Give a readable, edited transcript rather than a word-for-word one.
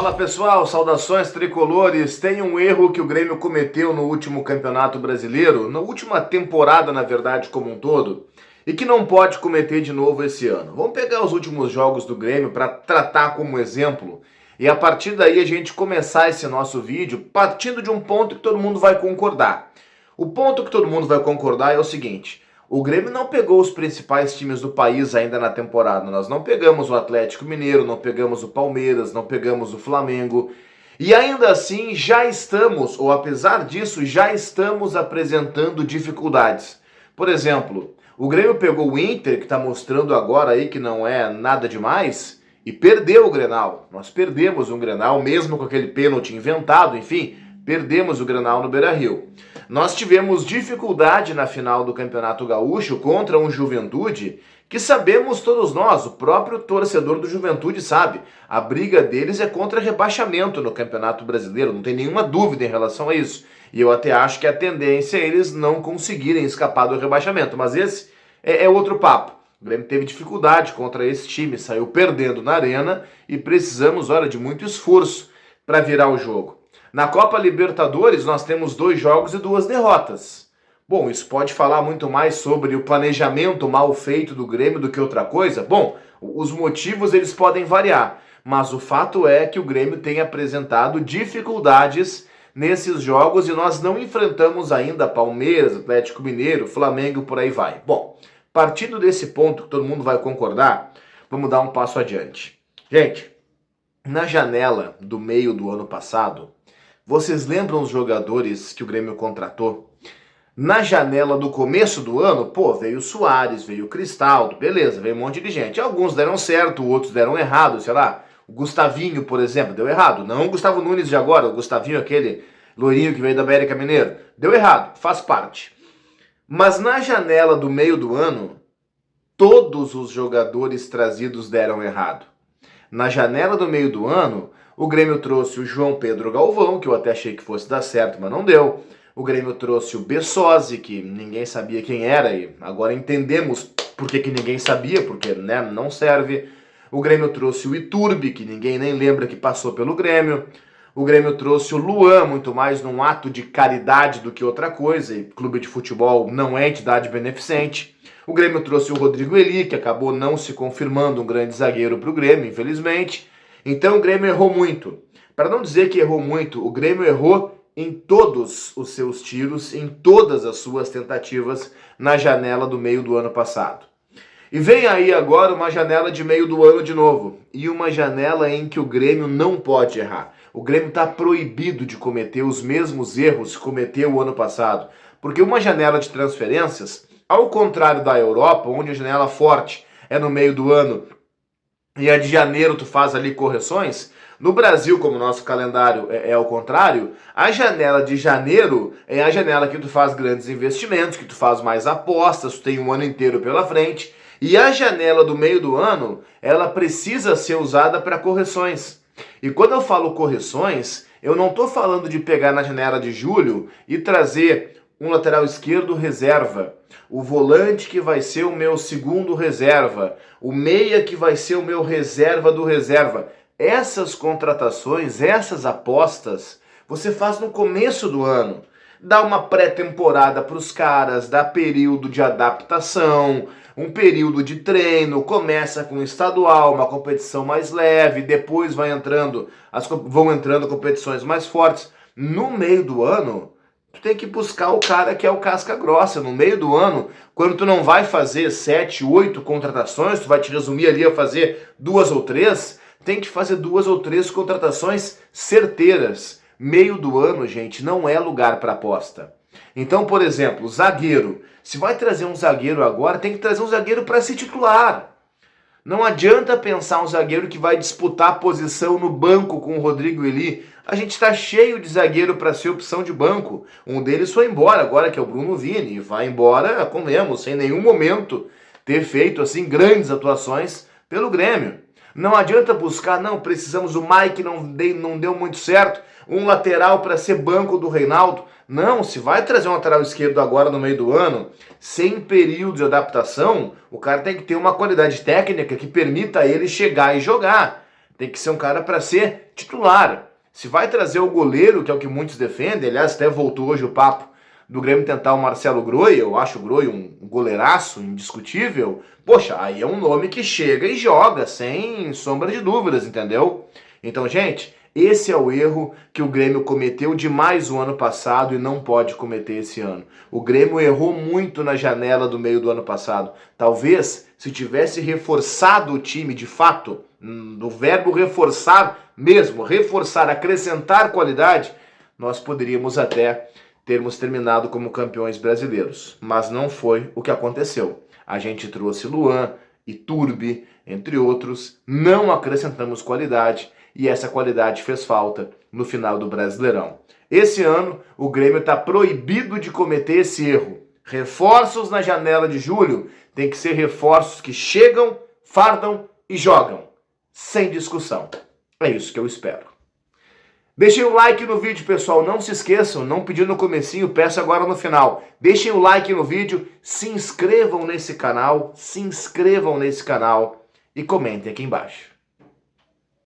Fala pessoal, saudações tricolores. Tem um erro que o Grêmio cometeu no último Campeonato Brasileiro, na última temporada na verdade como um todo, e que não pode cometer de novo esse ano. Vamos pegar os últimos jogos do Grêmio para tratar como exemplo e a partir daí a gente começar esse nosso vídeo partindo de um ponto que todo mundo vai concordar. O ponto que todo mundo vai concordar é o seguinte: o Grêmio não pegou os principais times do país ainda na temporada. Nós não pegamos o Atlético Mineiro, não pegamos o Palmeiras, não pegamos o Flamengo. E ainda assim já estamos, ou apesar disso, já estamos apresentando dificuldades. Por exemplo, o Grêmio pegou o Inter, que está mostrando agora aí que não é nada demais, e perdeu o Grenal. Nós perdemos um Grenal, mesmo com aquele pênalti inventado, enfim, perdemos o Grenal no Beira-Rio. Nós tivemos dificuldade na final do Campeonato Gaúcho contra um Juventude que sabemos todos nós, o próprio torcedor do Juventude sabe, a briga deles é contra rebaixamento no Campeonato Brasileiro, não tem nenhuma dúvida em relação a isso. E eu até acho que a tendência é eles não conseguirem escapar do rebaixamento, mas esse é outro papo. O Grêmio teve dificuldade contra esse time, saiu perdendo na arena e precisamos, olha, de muito esforço para virar o jogo. Na Copa Libertadores nós temos 2 jogos e 2 derrotas. Bom, isso pode falar muito mais sobre o planejamento mal feito do Grêmio do que outra coisa? Bom, os motivos eles podem variar, mas o fato é que o Grêmio tem apresentado dificuldades nesses jogos e nós não enfrentamos ainda Palmeiras, Atlético Mineiro, Flamengo, por aí vai. Bom, partindo desse ponto que todo mundo vai concordar, vamos dar um passo adiante. Gente, na janela do meio do ano passado, vocês lembram os jogadores que o Grêmio contratou? Na janela do começo do ano, veio o Soares, veio o Cristaldo, beleza, veio um monte de gente. Alguns deram certo, outros deram errado, sei lá. O Gustavinho, por exemplo, deu errado. Não o Gustavo Nunes de agora, o Gustavinho, aquele loirinho que veio da América Mineiro. Deu errado, faz parte. Mas na janela do meio do ano, todos os jogadores trazidos deram errado. Na janela do meio do ano, o Grêmio trouxe o João Pedro Galvão, que eu até achei que fosse dar certo, mas não deu. O Grêmio trouxe o Bessosi, que ninguém sabia quem era, e agora entendemos por que ninguém sabia, porque não serve. O Grêmio trouxe o Iturbe, que ninguém nem lembra que passou pelo Grêmio. O Grêmio trouxe o Luan, muito mais num ato de caridade do que outra coisa, e clube de futebol não é entidade beneficente. O Grêmio trouxe o Rodrigo Eli, que acabou não se confirmando um grande zagueiro para o Grêmio, infelizmente. Então o Grêmio errou muito. Para não dizer que errou muito, o Grêmio errou em todos os seus tiros, em todas as suas tentativas na janela do meio do ano passado. E vem aí agora uma janela de meio do ano de novo. E uma janela em que o Grêmio não pode errar. O Grêmio está proibido de cometer os mesmos erros que cometeu o ano passado. Porque uma janela de transferências, ao contrário da Europa, onde a janela forte é no meio do ano e a de janeiro tu faz ali correções, no Brasil, como o nosso calendário é ao contrário, a janela de janeiro é a janela que tu faz grandes investimentos, que tu faz mais apostas, tu tem um ano inteiro pela frente, e a janela do meio do ano, ela precisa ser usada para correções. E quando eu falo correções, eu não estou falando de pegar na janela de julho e trazer um lateral esquerdo reserva, o volante que vai ser o meu segundo reserva, o meia que vai ser o meu reserva do reserva. Essas contratações, essas apostas, você faz no começo do ano. Dá uma pré-temporada para os caras, dá período de adaptação, um período de treino, começa com o estadual, uma competição mais leve, depois vão entrando competições mais fortes. No meio do ano, tu tem que buscar o cara que é o casca grossa. No meio do ano, quando tu não vai fazer 7, 8 contratações, tu vai te resumir ali a fazer 2 ou 3, tem que fazer 2 ou 3 contratações certeiras. Meio do ano, gente, não é lugar para aposta. Então, por exemplo, zagueiro. Se vai trazer um zagueiro agora, tem que trazer um zagueiro para ser titular. Não adianta pensar um zagueiro que vai disputar a posição no banco com o Rodrigo Eli. A gente está cheio de zagueiro para ser opção de banco. Um deles foi embora agora, que é o Bruno Vini. Vai embora, comemos, sem nenhum momento ter feito assim grandes atuações pelo Grêmio. Não adianta buscar, não, precisamos, o Mike não deu muito certo, um lateral para ser banco do Reinaldo. Não, se vai trazer um lateral esquerdo agora no meio do ano, sem período de adaptação, o cara tem que ter uma qualidade técnica que permita ele chegar e jogar. Tem que ser um cara para ser titular. Se vai trazer o goleiro, que é o que muitos defendem, aliás, até voltou hoje o papo do Grêmio tentar o Marcelo Groi, eu acho o Groi um goleiraço indiscutível, poxa, aí é um nome que chega e joga, sem sombra de dúvidas, entendeu? Então, gente, esse é o erro que o Grêmio cometeu demais o ano passado e não pode cometer esse ano. O Grêmio errou muito na janela do meio do ano passado. Talvez, se tivesse reforçado o time de fato, do verbo reforçar mesmo, reforçar, acrescentar qualidade, nós poderíamos até termos terminado como campeões brasileiros. Mas não foi o que aconteceu. A gente trouxe Luan, Iturbe, entre outros, não acrescentamos qualidade e essa qualidade fez falta no final do Brasileirão. Esse ano, o Grêmio está proibido de cometer esse erro. Reforços na janela de julho tem que ser reforços que chegam, fardam e jogam. Sem discussão. É isso que eu espero. Deixem o like no vídeo, pessoal. Não se esqueçam, não pedi no comecinho, peço agora no final. Deixem o like no vídeo, se inscrevam nesse canal e comentem aqui embaixo.